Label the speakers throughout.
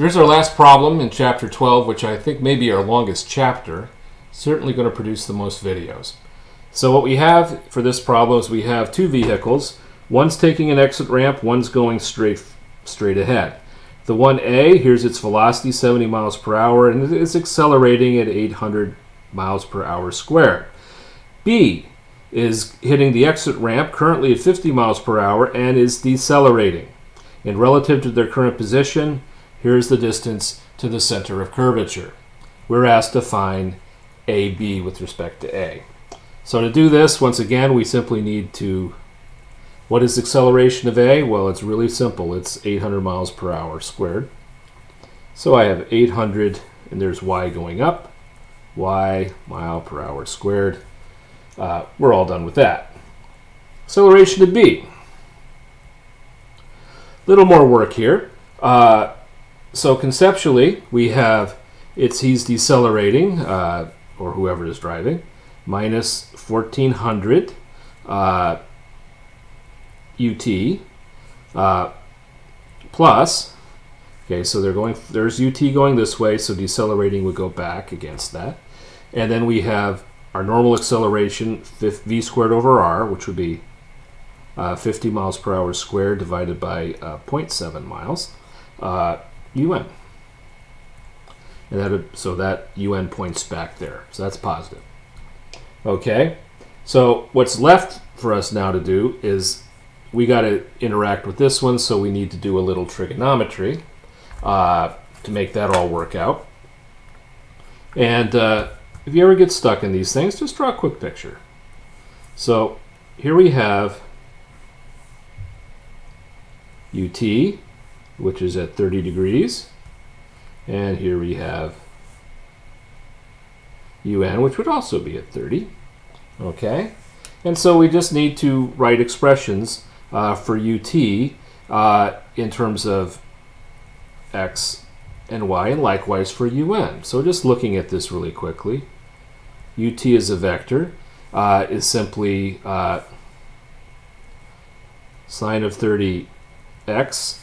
Speaker 1: So here's our last problem in Chapter 12, which I think may be our longest chapter. Certainly going to produce the most videos. So what we have for this problem is we have two vehicles. One's taking an exit ramp, one's going straight ahead. The 1A, here's its velocity, 70 miles per hour, and it's accelerating at 800 miles per hour squared. B is hitting the exit ramp, currently at 50 miles per hour, and is decelerating. And relative to their current position, here's the distance to the center of curvature. We're asked to find AB with respect to A. So to do this, once again, we simply need to, what is acceleration of A? Well, it's really simple. It's 800 miles per hour squared. So I have 800, and there's Y going up, Y mile per hour squared. We're all done with that. Acceleration of B. Little more work here. So conceptually, we have he's decelerating, or whoever is driving, minus 1400 UT plus, okay, so there's UT going this way, so decelerating would go back against that. And then we have our normal acceleration, v squared over r, which would be 50 miles per hour squared divided by 0.7 miles, un. And so that un points back there. So that's positive. Okay, so what's left for us now to do is we got to interact with this one, so we need to do a little trigonometry to make that all work out. And if you ever get stuck in these things, just draw a quick picture. So here we have UT, which is at 30 degrees. And here we have UN, which would also be at 30. Okay? And so we just need to write expressions for UT in terms of X and Y, and likewise for UN. So just looking at this really quickly, UT as a vector is simply sine of 30x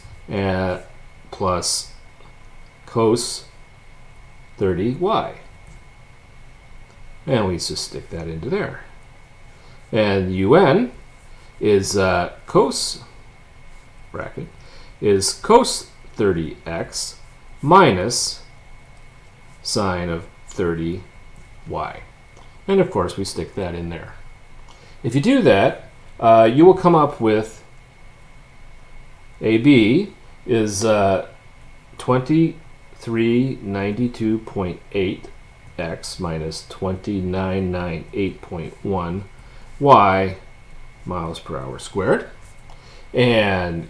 Speaker 1: plus cos 30y. And we just stick that into there. And UN is cos, bracket, is cos 30x minus sine of 30y. And of course, we stick that in there. If you do that, you will come up with AB is 2392.8x minus 2998.1 y miles per hour squared. And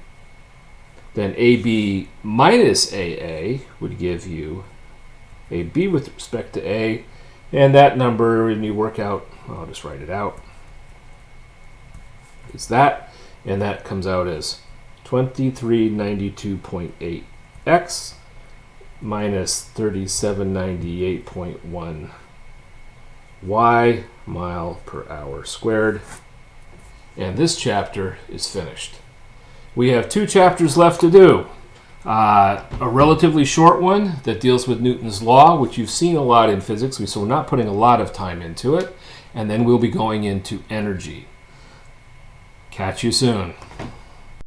Speaker 1: then AB minus AA would give you AB with respect to A. And that number, when you work out, I'll just write it out, is that. And that comes out as 2392.8x minus 3798.1 y mile per hour squared. And this chapter is finished. We have two chapters left to do. A relatively short one that deals with Newton's law, which you've seen a lot in physics, so we're not putting a lot of time into it. And then we'll be going into energy. Catch you soon.